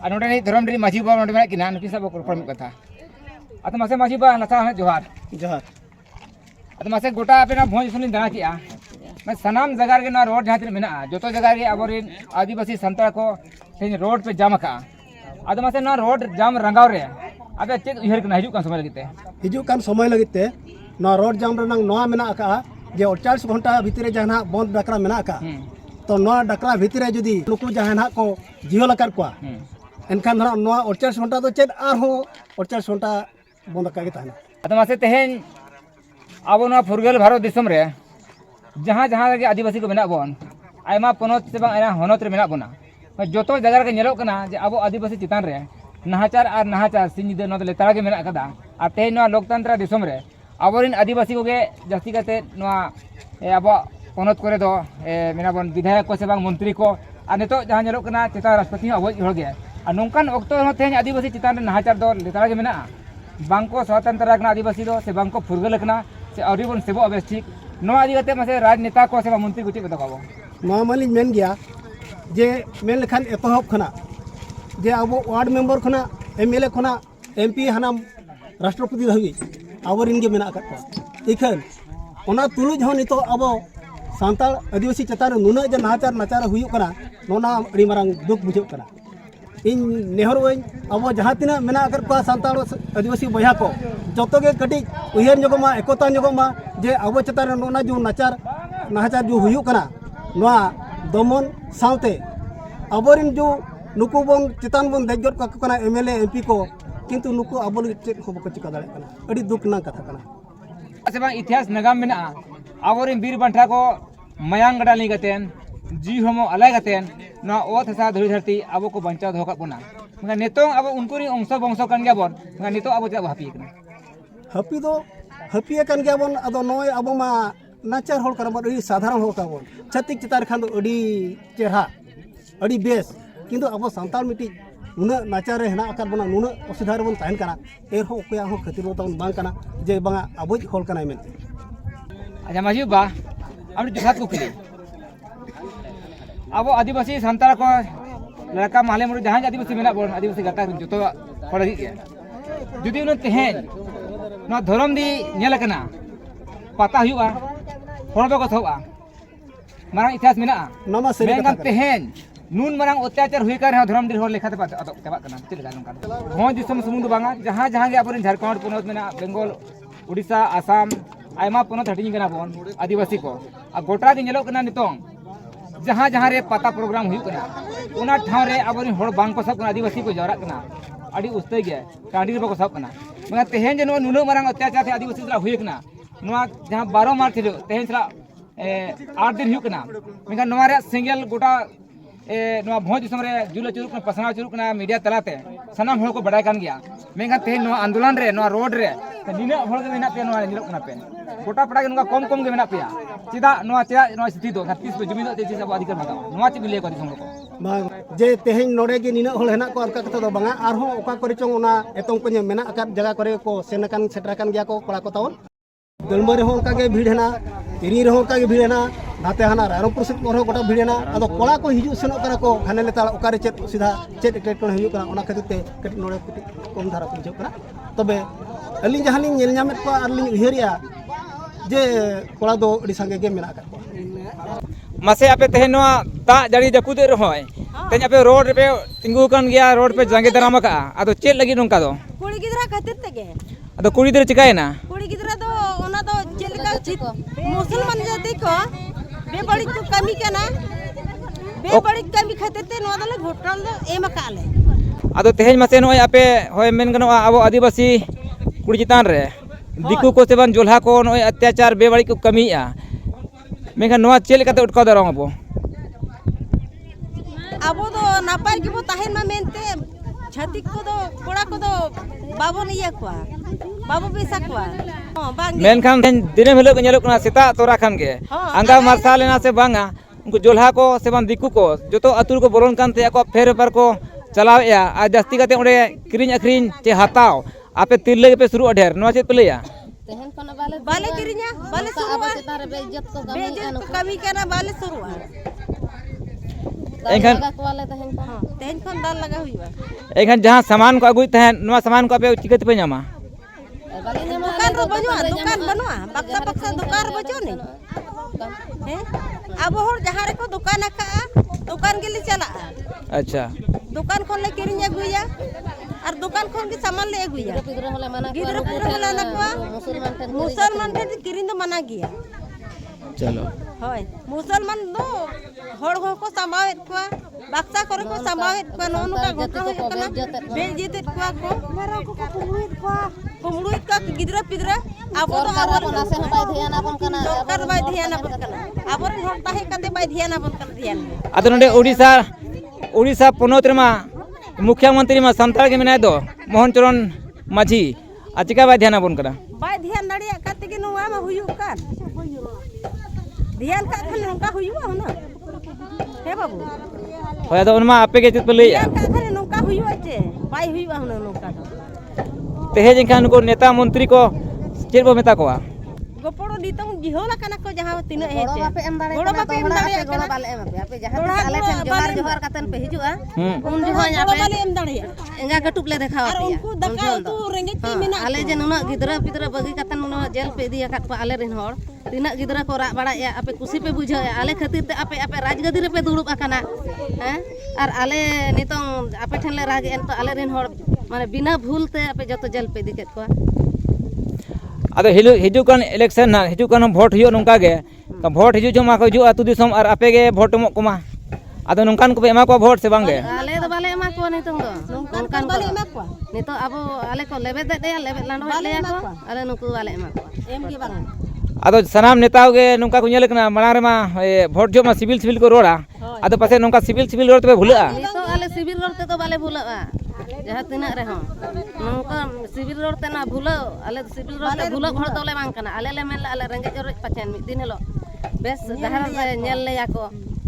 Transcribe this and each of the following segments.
और नोडे धर्म डी माझी बा नोडे किना नुकिन सब कोरपम कथा अत मासे माझी बा लथा जोहार जोहार अत मासे गोटा पे ना भोज सुनी दाना किया मैं सनाम जगह के ना रोड जहाँ मेना जो जगह के अब आदिवासी संताल को रोड पे जाम का अद मासे ना रोड जाम रंगाव रे अब चेक उहर कना हिजु समय लगिते समय लगते ना रोड जाम रनंग नोआ मेना का जे 48 घंटा भीतर जहां बंद डकरा मेना का तो नोआ डकरा भीतर जदी नुकु जहां को जिहल कर को एनखान नोआ 48 घंटा तो चेक आर हो 48 घंटा बंद का के ताना अद मासे तेहेन अब नोआ फुरगल भारत दिसम रे जहाँ जहाँ लगे आदिवासी को मेना बोन आयमा पनत से बांग आयमा हनत रे मेना बोना जो जगह के नेलो कना जे अब आदिवासी चितान रे नाहाचार और नाहाचार सिंह नद लेतारा के मेना कदा आ तेहेन नोआ लोकतंत्र दिसम रे अबोरिन आदिवासी को गे जास्ती करते नोआ अब पनत करे दो मेना बोन विधायक को से बांग मंत्री को आ नितो जहाँ नेलो कना चिता राष्ट्रपति अब हड़ गे आ नोंकान ऑक्टो हो तेहेन आदिवासी चितान रे नाहाचार दो लेतारा के मेना बांको स्वतंत्र कना आदिवासी दो से बांको फुरगल कना से अवरी बोन सेबो अबेस ठीक नोआ आदि करते मसे राजनेता को से मंत्री को चेक बताबो नोआ मालिन मेन गया जे मेन लखान एतहब खना जे अब वार्ड मेंबर खना एमएलए खना एमपी हना राष्ट्रपति धाबी आवरिन गे मेना का इखन ओना तुलुज हो नितो अब सांताल आदिवासी चतार नुना जे नाचार नाचार हुयु कना नोना अड़ी मारंग दुख बुझु कना इन नेहर वइन अब जहाँ तीना मेना कर को सांताल आदिवासी बया को जतो गे कटी उहर जगमा एकता जगमा जे अब चतार नोना जो नाचार नाचार जो हुयु कना नोआ दमन सावते अबरिन जो नुकु बोन चितान बोन देजर को कना एमएलए एमपी को किंतु नुकु अबल चेक को बको चिका दाड़े कना अड़ी दुख ना कथा कना अच्छा बा इतिहास नगाम मेना अबरिन वीर बंठा को मयांग गडाली गतेन जी हमो अलाय गतेन ना ओथ हसा धुरी धरती अब को बंचा धोका बोना मगा नेतो अब उनको री अंश वंश कन गया बोन मगा नेतो अब जा हापी कना हापी दो हापी कन गया बोन अदो नोय अब मा नाचार होल करा बोन साधारण होल का बोन छत्तिक चितार खान अड़ी चेहरा अड़ी बेस किंतु अब सांताल मिटी नुना नाचार हेना आकार बना नुना असुधार बन ताहन कना एर हो कोया हो खतिर बोन बांग कना जे बांगा अबुज होल कना मेन अच्छा माजी बा हम जुहात को खिले अब आदिवासी सांताल को लड़का माले मुर जहां आदिवासी मेना बोन आदिवासी गाता जतो हड़ गे जुदी उन तेहेन ना धर्म दी नेल कना पता हुआ हड़ बको थवा मारंग इतिहास मेना नमा सेरी मेन तेहेन नून मारंग अत्याचार हुई कर धर्म दी हड़ लेखा ते तबा कना चिलगा नंका भोज दिसम सुमुंद बांगा जहां जहां गे अपन झारखंड पोनत मेना बेंगल उड़ीसा आसाम आयमा पोनत हटिंग कना बोन आदिवासी को आ गोटा गे नेलो कना नितों जहां जहां रे पता प्रोग्राम हुई कना उना ठाव रे अबरिन हड़ बांग को सब आदिवासी को जवरा कना अड़ी उस्ते गे टांडी रे बको सब कना मगर तेहेन जे नुनो मारंग अत्याचार थे आदिवासी सला हुई कना नोआ जहां 12 मार्च थे तेहेन सला 8 दिन हुई कना मगर नोआ रे सिंगल गोटा नोआ भोज दिसम रे जुल चुरुक ना पसना चुरुक ना मीडिया तलाते सनाम हड़ को बड़ाय कान गया मेगा तेहेन नोआ आंदोलन रे नोआ रोड रे निना हड़ के मेना पे नोआ निलक कना पे गोटा पड़ा के नोआ कम कम के मेना पे चिदा नोआ स्थिति दो 30 पे जमीन ते चीज अब अधिकार बताओ नोआ ची बिले को दिसम को बांग जे तेहेन नोडे गे निना हड़ हेना को अनका कथा दो बांगा आर हो ओका करे चोंग ओना एतों को मेना आकार जगह करे को सेनकान सेटराकान गया को कोड़ा को तावन दलमा रे हो ओका गे भीड़ हेना इरी रे हो ओका गे भीड़ हेना नाते हाना रायरंगपुर से को गोटा भीड़ हेना अदो कोड़ा को हिजु सेनो करा को खाने लेता ओका रे चेत सीधा चेत टेटोन हिजु कना ओना खातिर ते कट नोडे कटी कम धारा को कना तबे अलिन जहां लिन नेल नामेत को आर लिन उहरिया जे कोड़ा दो अडी संगे गे मेना का मासे आपे तेहेन नोआ ता जड़ी जपुदे रहोय तेन आपे रोड पे तिंगु कन गया रोड पे जांगे दराम का अदो चेत लगी नोंका दो कुड़ी गिदरा खातिर तगे अदो कुड़ी गिदरा चिकायना कुड़ी गिदरा दो ओना दो चेलका चित मुसलमान जाति को बेबड़ी को कमी केना बेबड़ी कमी खातिर ते नोआ दले घोटाल दो एम काले अदो तेहेन मासे नोय आपे होय मेन गनो अब आदिवासी कुड़ी चितान रे दिकु को सेबन जोल्हा को नोय अत्याचार बेबड़ी को कमीया मेगा नोआ चेल काते उठका दरंग अब दो नापाय के बो ताहेन मा मेनते छतिक को दो कोड़ा को दो बाबो निया को बाबो पैसा को बांग मेन खान दिने हिलो को नेलो कना सेता तोरा खान गे अंगा मार्सालेना से बांगा उनको जोल्हा को सेबन दिकु को जतो अतुर को बोलन कान ते को फेर पर को चलाव या आ जास्ती काते ओडे किरिन अखरिन चे हताव आपे तिरले पे शुरू अढेर नोआ चे पेलेया तेहन कोना बाले किरिnya बाले सुरुआ बेइज्जत को कमी केना बाले सुरुआ एखन तेहन खन दाल लगा हुआ एखन जहाँ सामान को अगुई तहन नवा सामान को पे चिकत पे ᱧᱟᱢᱟ दुकान रो बनुआ दुकान बनुआ बक्सा बक्सा दुकान रो बचो नहीं हैं अब हर जहां रे को दुकान आका दुकान के लिए चला अच्छा दुकान खोल ले किरिंग अगुया और दुकान खोल के सामान ले अगुया गिदरा पिदरा नकवा मुसलमान के किरिंग दो मना गया चलो होय मुसलमान दो हड़ को समावेत को बक्सा करे को समावेत को नोन का घटना हो कना बेल जीते को मारा को कुमड़ुइत का गिदरा पिदरा अब तो सरकार से बाय ध्यान आपन कना सरकार बाय ध्यान आपन कना आबर हर ताहे कते बाय ध्यान आपन कना ध्यान अदो नडे उड़ीसा पोनोत रेमा मुख्यमंत्री मा संताल के मेनाय दो मोहन चरण माझी आचिका बाय ध्यान आपन कना बाय ध्यान दाड़िया कते के नुवा मा हुयु कान ध्यान का खन नंका हुयु ना हे बाबू होय अदो उनमा आपे के चित पे लैया का खन नंका हुयु चे बाय हुयु ना नंका तेहे जिनखान को नेता मंत्री को चेर बो मेता कोआ गोपड़ो दितंग जिहोला कना को जहां तिना हे चे गोड़ो बापे एम दाड़िया गोड़ो बाले एम आपे जहां आले ठन जोहार जोहार कतन पे हिजुआ उन जोहां आपे बाले एम दाड़िया एंगा कटुप ले देखाव पे उनको दका तू रेंगे ती मेना आले जे नुना गिदरा पिदरा बगी कतन नुना जेल पे दिया काट आले रिन होड़ तिना गिदरा को रा बड़ा या आपे कुसी पे बुझा आले खातिर ते आपे आपे राजगदी रे पे दुड़ुब आकना हैं और आले नितंग आपे ठन ले रागे एन तो आले रिन होड़ माने बिना भूल ते आपे जतो जेल पे दिकेत को अदो हिजु कान इलेक्शन ना हिजु कान वोट हियो नोंका गे तो वोट हिजु जमा को हिजु अतु दिसम और आपे गे वोट मो कोमा अदो नोंकान को एमा को वोट से बांगे आले दो बाले एमा को नितंग दो नोंकान बाले एमा को नितो अबो आले को लेबे दे लेबे लांडो ले को आले नुकु बाले एमा को एम के बांग अदो सनाम नेताओ गे नोंका को नेल कना मणा रे मा वोट जमा सिविल को रोड़ा अदो पासे नोंका सिविल रोड पे भुलआ नितो आले सिविल रोड ते तो बाले भुलआ जहां तिना रे हो नोंका सिविल रोड ते ना भुलो आले सिविल रोड ते भुलो भर तोले बांग कना आले ले मेल आले रेंगे जरो पचन मिद दिन हेलो बेस दहार रे नेल ले याको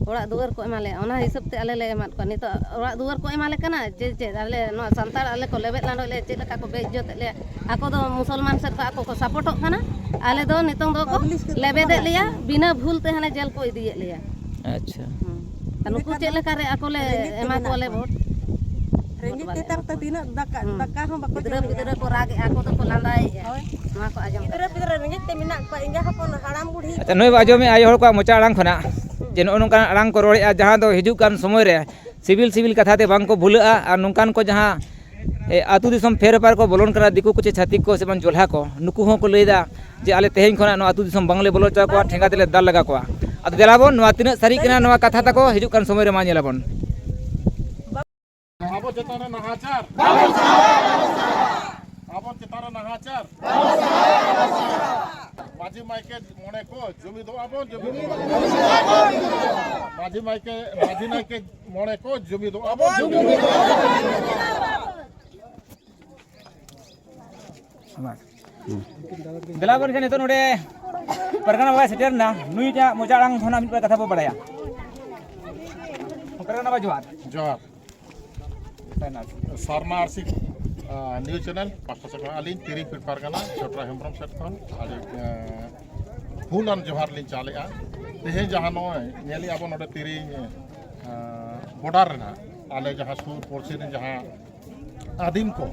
ओड़ा दुआर को एमाले ओना हिसाब ते आले ले एमात को नितो ओड़ा दुआर को एमाले कना चे आले नो संतार आले को लेबे लांडो ले चे लका को बेइज्जत ले आको दो मुसलमान से को आको को सपोर्टो कना आले दो नितंग दो को लेबे दे लिया बिना भूल ते हने जेल को इदिए लिया अच्छा नुकु चे लका रे आको ले एमा को ले वोट रेंगे ते तक तिना दका हो बको गिदरा को रागे आको तो को लांदाय मा को आजम गिदरा रेंगे ते मिना को इंगा हपन हाड़ाम बुढ़ी अच्छा नय आजो में आयो हर को मोचा आड़ांग खना जे नोंकान आड़ांग को रोड़े जहां दो हिजु कान समय रे सिविल कथा ते बांग को भूलआ और नोंकान को जहां आतु दिसम फेर पार को बोलन करा दिकु को चे छातिक को से बन जोल्हा को नुकु हो को लेदा जे आले तेहेन खना नो आतु दिसम बांगले बोलो चा को ठेंगा तेले दाल लगा को अद देलाबोन नो तिना सारी कना नो कथा तको हिजु कान समय रे मा नेलाबोन आबो चेताना नहाचार आबो चेताना नहाचार माझी माइके मोने को जमी दो आबो जमी दो माझी नाइके मोने को जमी दो आबो जमी दो देलाबोन के नितो नोडे परगना बाय सेटर ना नुई जा मोचा आड़ांग खना मिट कथा बो बड़ाया परगना बा जोहार सारना आरसी न्यूज चैनल पास्ता से अली तिरी फिट पारगाना छोटा हेम्ब्रम सेट खन अली फूलन जोहार लिन चालेआ तेहे जहां नो नेली आबो नोडे तिरी बॉर्डर रेना आले जहां सुर पोरसी ने जहां आदिम को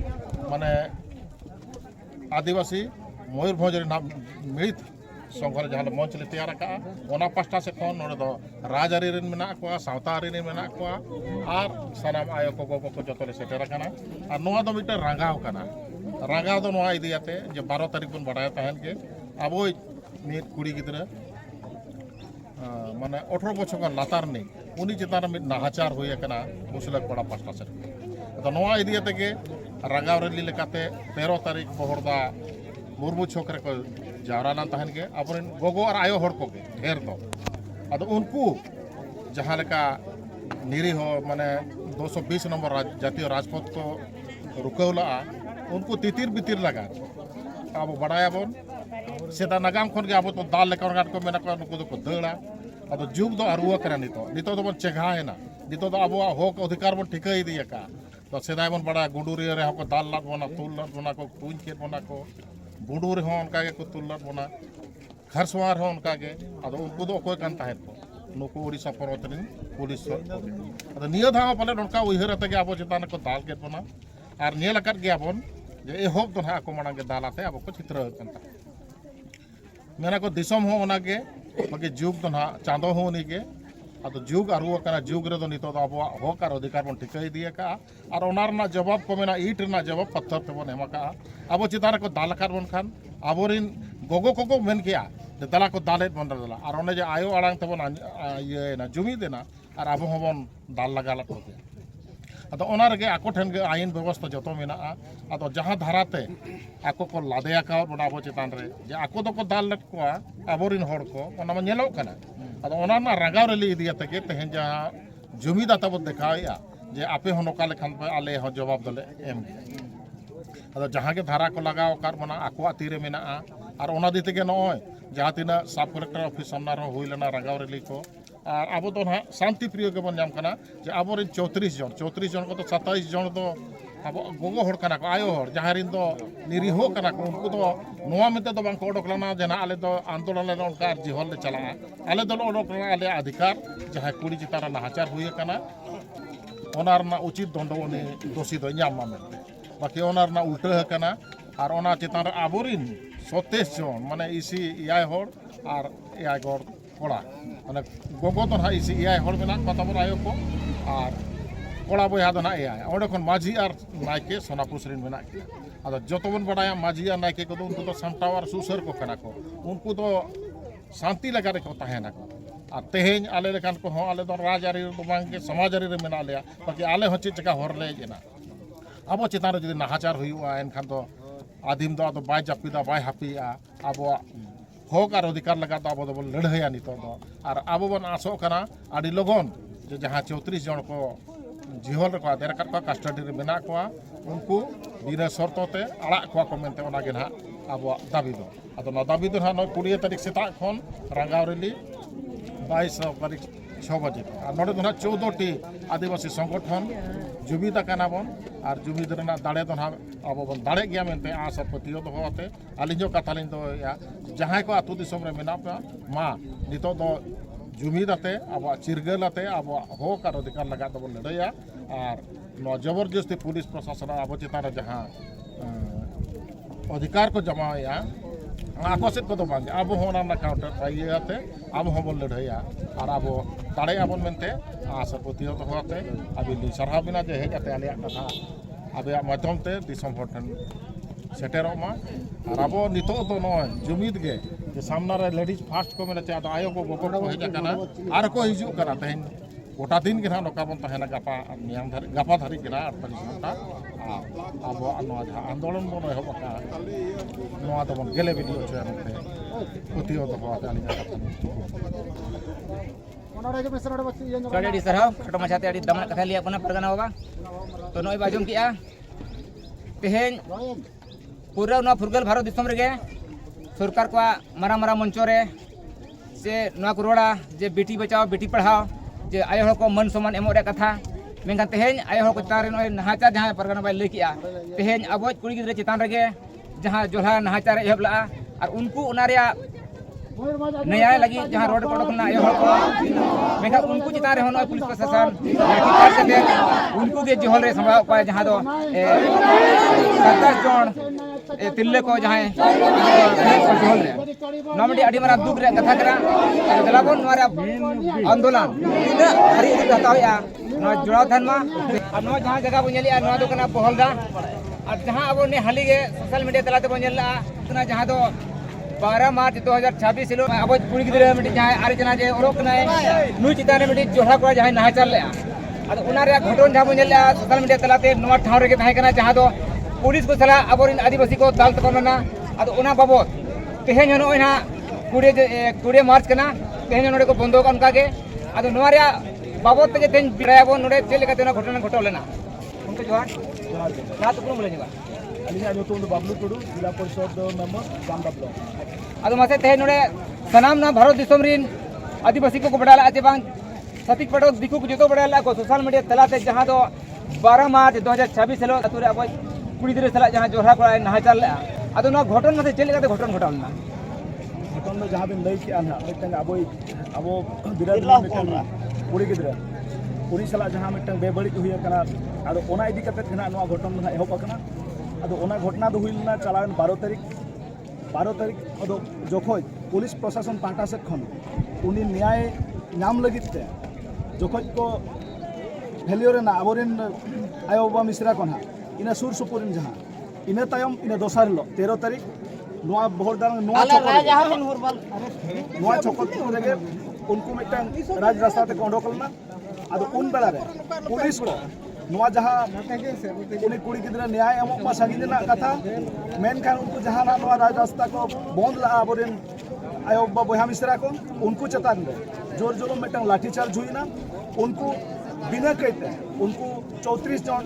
माने आदिवासी मयूरभंज रे नाम मिलित संघर जहां मंच ले तैयार का ओना पास्टा से खन नोडे दो राजआरी रेन मेना को सावतारी रेन मेना को और सानाम आयो को गोगो को जतले सेटर कना और नोआ दो मिटे रंगाव कना रंगाव दो नोआ इदियाते जे 12 तारीख बन बडाय तहन के अबो नीट कुड़ी गिदरा माने 18 बछर का लातार ने उनी चितान में नाहाचार होय कना मुसलक पड़ा पास्टा से तो नोआ इदियाते के रंगाव रे लेकाते 13 तारीख बहरदा मुर्मू छोकरे को जावराना तहन के अपन गोगो और आयो हड़ को के ढेर दो अद उनको जहां लेका निरी हो माने 220 नंबर जातीय राजपथ को रुकौला उनको तितिर बितिर लगा अब बड़ाया बोन सेदा नगाम खन के अब तो दाल लेकर गाट को मेना को उनको को दड़ा अब जुग दो अरुआ करा नितो तो बन चेघा है ना नितो तो अब होक अधिकार बन ठिकै दिया का तो सेदाय बन बड़ा गुडूरी रे को दाल लाट बना तुल लाट बना को कुंज खेत बना को बुडूर हो उनका के को तुल लाट बना खरसवार हो उनका के अब उनको दो कोई कान ताहे नुकु उड़ीसा पर्वत रिन पुलिस अद निया धाव पाले नोका उइहर अतगे अब चितान को दाल के बना और नेल अकत गया बन जे एहोब दो ना को मांगे दालाते अब को चित्र कंता मेना को दिसम हो ओनागे बाकी जुग दो ना चांदो हो उनीगे अदो जुग आरुआ कना जुग रे दो नितो अब हक और अधिकार बन ठिकाई दिए का और ओनार ना जवाब को मेना ईट ना जवाब पत्थर ते बन एमा का अब चितान को दाल कर बन खान अबोरिन गोगो कोगो मेन किया दला को दालेट बन दला और ओने जे आयो आड़ांग तबन ये ना जुमी देना और अब हबन दाल लगा ला को अदो ओना रगे आको ठन गे आईन व्यवस्था जतो मेना अदो जहां धाराते आको को लादेया का बना अब चितान रे जे आको दो को दाल लट को अबोरिन होड़ को ओना मा नेलो कना अदो ओना ना रगाव रे ली दिया तके तेहन जा जुमी दा तब देखाया जे आपे हो नोका लेखन पे आले हो जवाब दले एम अदो जहां के धारा को लगाव कार बना आको तीरे मेना और ओना दी तके नय जहां तिना सब कलेक्टर ऑफिस सामना रो हुइलना रगाव रे को और अब तो ना शांति प्रिय के बन जाम कना जे अब 34 जन को तो 27 जन तो अब गोगो होड़ कना को आयो होड़ जहां रिन तो निरीहो कना को उनको तो नोआ मिते तो बांको ओडक लना जना आले तो आंदोलन ले उनका जिहल ले चला आले दो ओडक लना आले अधिकार जहां कुड़ी चितार नाहाचार हुए कना ओनार ना उचित दंडवनी दोषी दो न्याम मामते बाकी ओनार ना उल्टा कना और ओना चितार आबोरिन 27 जन माने इसी याय होड़ और याय गोड़ कोड़ा माने गोगो तो ना इसी याय होड़ मेना कतबर आयो को और कोड़ा बया दो ना याय ओडे खन माझी और नायके सोनापुसरिन मेना अदा जतबन बडाया माझी और नायके को उनको तो सामटावर सुसर को कना को उनको तो शांति लगा रे को तहेना को और तेहेन आले लेकान को हो आले तो राजारी तो बांगे समाजारी रे मेना लेया बाकी आले हो चिचका होर ले जेना अब चितान रे जदि नाहाचार हुआ एनखान तो आदिम दो तो बाय जापिदा बाय हापिया अब हक और अधिकार लगा तो अब बन लड़ाइया नितो दो और अब बन आसो कना आदि लगन जे जहां 34 जन को जिहल रे को आदेर कर को कस्टडी रे बना को उनको बिना शर्तते आड़ा को मेनते ओना गे ना अब दाबी दो अदो ना दाबी दो ना 20 तारीख सेता खन रंगाव रेली 22 तारीख 6 बजे और नोडे दो ना 14 टी आदिवासी संगठन जुबिदा काना बन और जुबिद रेना दाड़े दो ना अब बन दाड़े गया मेनते आस पतियो दो होते आलिंजो कथालिन दो या जहां को आतु दिसम रे मेना मा नितो दो जुमिदाते अब चिरगलाते अब हक और अधिकार लगा दो लड़ाइया और नो जबरदस्ती पुलिस प्रशासन अब चितान जहां अधिकार को जमाया आकर्षित को बांगे अब होना ना काउंटर पाइयाते अब हम लड़ाइया और अब दाड़े आबन मेनते आस पतियो दो होते अभी सरहा बिना जे हेजाते आलिया कथा अब माध्यम ते दिसम हर ठन सेटेरमा और अब नितो तो नय जुमिद गे जे सामना रे लेडीज फास्ट को मेना चा आयो को गोगो को हेजा कना आर को हिजु कना तेन गोटा दिन के ना नोका बन तहेना गापा नियम धरि गापा धरि के ना 48 घंटा अब नोआ जहां आंदोलन बन एहब का नोआ तो बन गेले वीडियो छे नते पतियो तो बात आली कड़ी सरहाव छोटो मछाते अड़ी दमन कथा लिया अपना परगना बाबा तो नय बाजुम किया तेहेन पूरा ना फुरगल भारत दिसम रे सरकार को मारा मारा मंचो रे से ना को रोड़ा जे बेटी बचाओ बेटी पढ़ाओ जे आयो हर को मन सम्मान एमो रे कथा मेंगान तेहेन आयो हर को चितान रे नय नाहाचार जहां परगना बाय लई किया तेहेन अबोज कुड़ी गिद्रे चितान रे जहां जोला नाहाचार एहब ला और उनको उना रे न्याय लगी जहां रोड कोड ना आयो हर को मेंगा उनको चितान रे नय पुलिस प्रशासन लाठी काट के उनको दे जोहल रे संभाव पाए जहां दो 27 जन तिल्ले को जहां जोहल रे नमडी अडी मारा दुख रे कथा करा दलाबन नोरा आंदोलन इना हरि हताया नो जुड़ाव थान मा और नो जहां जगह बनेलिया नो दो कना बहलदा और जहां अब ने हाली गे सोशल मीडिया तलाते बनेला कना जहां दो 12 मार्च 2026 हिलो अब कुड़ी गिदरे मिटी जहां आरे जना जे ओरोक नाय नु चिताने मिटी जोड़ा को जहां नाहाचार ले अद उना रे घटन जहां बनेला सोशल मीडिया तलाते नो ठाव रे थाय कना जहां दो पुलिस को सला अबोरिन आदिवासी को दाल तकना अद उना बाबत तेहेन नो ना 20 मार्च कना तेहेन नोडे को बंदो उनका के अद नो रे बाबत ते तेन बिरायबो नोडे चेल लेका तेना घटना घटो लेना उनको जोहार ना तो बोले निवा अलिया ᱧᱩᱛᱩᱢ ᱫᱚ बाबलू टुडू जिला परिषद मेंबर जामदा ब्लॉक अद मासे तेहेन नोडे सनाम ना भारत दिसम रिन आदिवासी को बडाला आचे बांग सतीक पटो दिकु को जतो बडाला को सोशल मीडिया तलाते जहां दो 12 मार्च 2026 हेलो अतुरे अब कुड़ी दिरे सला जहां जोहरा को नाहाचार ले अद नो घटन मासे चेल लेका घटन घटालना घटन जहाँ बिन लई के ना मिटन अब बिराद मिटन कुड़ी गिद्रा उनी सला जहाँ मिटन बेबड़ी हुई कना आदो ओना इदी कते ना नवा घटन ना एहब कना आदो ओना घटना दो हुइलना चलावन 12 तारीख आदो जखोज पुलिस प्रशासन पाटा से खन उनी न्याय नाम लगिते जखोज को भेलियो ना आबोरिन आयो बाबा मिश्रा को ना इना सुर सुपुरिन जहाँ इना तायम इना दोसार लो 13 तारीख नवा बहरदार नवा चौकत रेगे उनको मिटन राज रास्ता ते ओडोकलना आदो उन बेला रे पुलिस को नवा जहाँ उनी कुड़ी गिद्रा न्याय एमो मा सागिन ना कथा मेनखान उनको जहाँ ना नवा राज रास्ता को बंद ला आबोरिन आयो बहा मिश्रा को उनको चेतान जोर जोर मिटन लाठीचार्ज हुईना उनको बिना कहते उनको 34 जन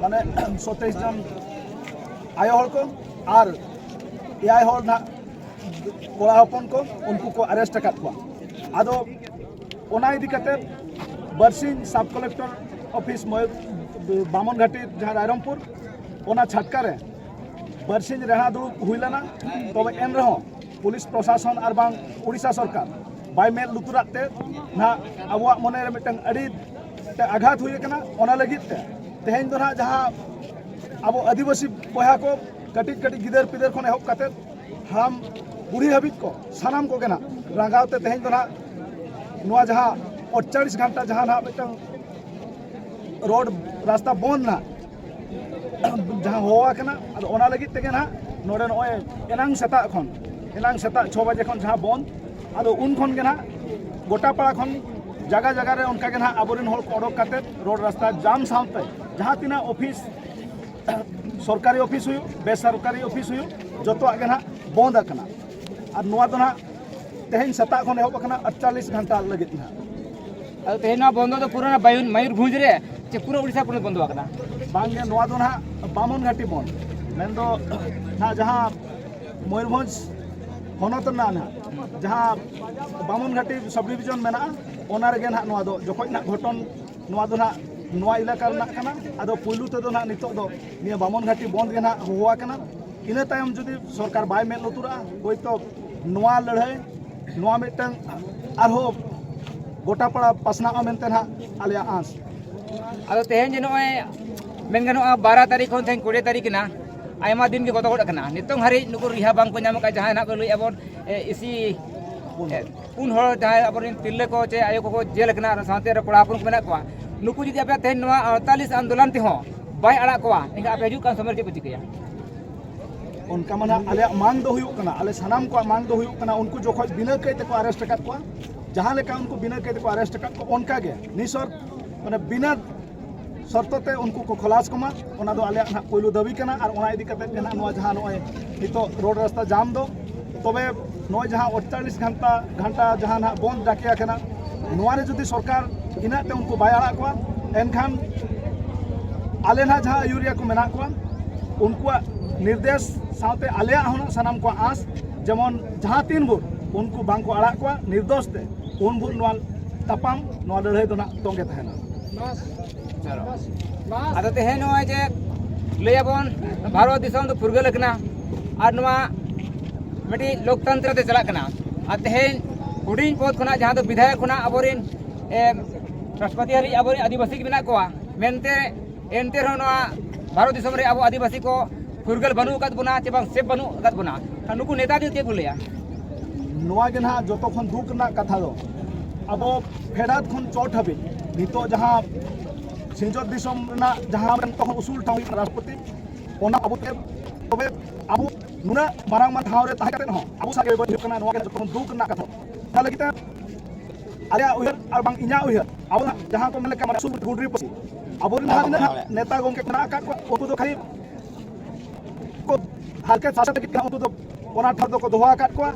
माने 27 जन आयो हल को और एआई हल ना कोड़ा हपन को उनको को अरेस्ट कर आदो ओना इदी कते बरसिंग सब कलेक्टर ऑफिस बामन घाटी जहाँ रायरमपुर ओना छटका रे बरसिंग रेहा दुड़ुब हुईलना तबे एन रहो पुलिस प्रशासन और बांग उड़ीसा सरकार बाय मेल लुतुराते ना आबुआ मने रे मिटन अड़ी आघात हुई कना ओना लगित तेहेन दो ना जहाँ अब आदिवासी बहा को कटिक कटिक गिदर पिदर खन एहब कते हम बुढ़ी हाबिज को सानाम को गेना रंगावते तेहेन दो ना नुआ जहाँ 48 घंटा जहाँ ना मिटन रोड रास्ता बंद ना जहाँ होवा कना अद ओना लगित तेगे ना नोडे नोय एनांग सेता 6 बजे खन जहाँ बंद अदो उन खन गेना गोटा पाड़ा खन जगह जगह रे उनका गेना आबोरिन होल को ओडोक कते रोड रास्ता जाम साउते जहाँ तीना ऑफिस सरकारी ऑफिस हुई बेसरकारी ऑफिस हुई जो आगे ना बंद आकना और नुआ दो ना तेहेन सेता खन एहब आकना 48 घंटा लगे ना अब तेहेन बंद तो पूरा मयूरभंज रे चे पूरा उड़ीसा पूरा बंद आकना बांगे नुआ दो ना बामन घाटी बंद मेन दो ना जहाँ मयूरभंज होनत ना ना जहाँ बामन घाटी सब डिविजन मेना ओना रेगे ना नुआ दो जखोज ना घटन नुआ दो ना नुआ इलाका रना कना आदो पुलु ते दो ना नितो दो निया बामन घाटी बंद गे ना हुआ कना इना तायम जुदी सरकार बाय मेल लुतुरा होय तो नुआ लड़ाई नुआ मिटन आरो गोटा पड़ा पासना मेनते ना आले आस आदो तेहेन जे नोय मेन गनो 12 तारीख खन तेहेन 20 तारीख ना आयमा दिन के गतगोड कना नितों हारि नुको रिहा बांग को नाम का जहां ना को लई अबन इसी पुन हर जहां अबन तिल्ले को चे आयो को जेल कना साथे रे कोड़ा पुन को मेना को नुकु जुदी आपे तेहेन नोआ 48 आंदोलन ते हो बाय अड़ा को इनका आपे हिजु कान समय चे चिकया उनका मना आले मांग दो हुयु कना आले सनाम को मांग दो हुयु कना उनको जोखोज बिना कहते को अरेस्ट कर को जहां लेका उनको बिना कहते को अरेस्ट कर को उनका गे निसर माने बिना शर्तते उनको को खलास कमा ओना दो आले ना पहिलो दाबी कना और ओना इदी कते कना नोआ जहां नोय नितो रोड रास्ता जाम दो तबे नोय जहां 48 घंटा जहां ना बंद डाकिया कना नोआ रे जुदी सरकार इनाते उनको बाय आड़ा को एनखान आले ना जहां यूरिया को मेना को उनको निर्देश साथे आले होना सनाम को आस जेमन जहां 3 बुर उनको बांग को आड़ा को निर्देश ते उन बुर नोआ तापाम नोआ लड़ाई दो ना तोंगे तहना आदो तेहेन नोय जे लयबन भारत दिसम तो फुरगल कना और नोआ मिटी लोकतंत्र ते चला कना आ तेहेन हुडिंग पद खना जहां तो विधायक खना अबोरिन राष्ट्रपति हरि अबोरिन आदिवासी के बिना कोआ मेनते एनते नोआ भारत दिसम रे अबो आदिवासी को फुरगल बनु कत बुना चे बांग सेब बनु कत बुना नुकु नेता दि ते बोलिया नोआ गे ना जतो खन दुख ना कथा दो अब फेडात खन चोट हबे नितो जहां सिंजोत दिसम ना जहां तो उसूल ठाव राष्ट्रपति ओना अब तबे अब नुना मारांग मा ठाव रे ताहे कते हो अब सागे गो कना नोआ गे जतो दुख ना कथा ता लगिता आले उहर और बांग इना उहर अब जहां को मेले का उसूल गुडरी पसी अब नेता गोंके कना का को तो खाली को हल्के शासन के हम तो ओना ठाव दो को दोहा काट को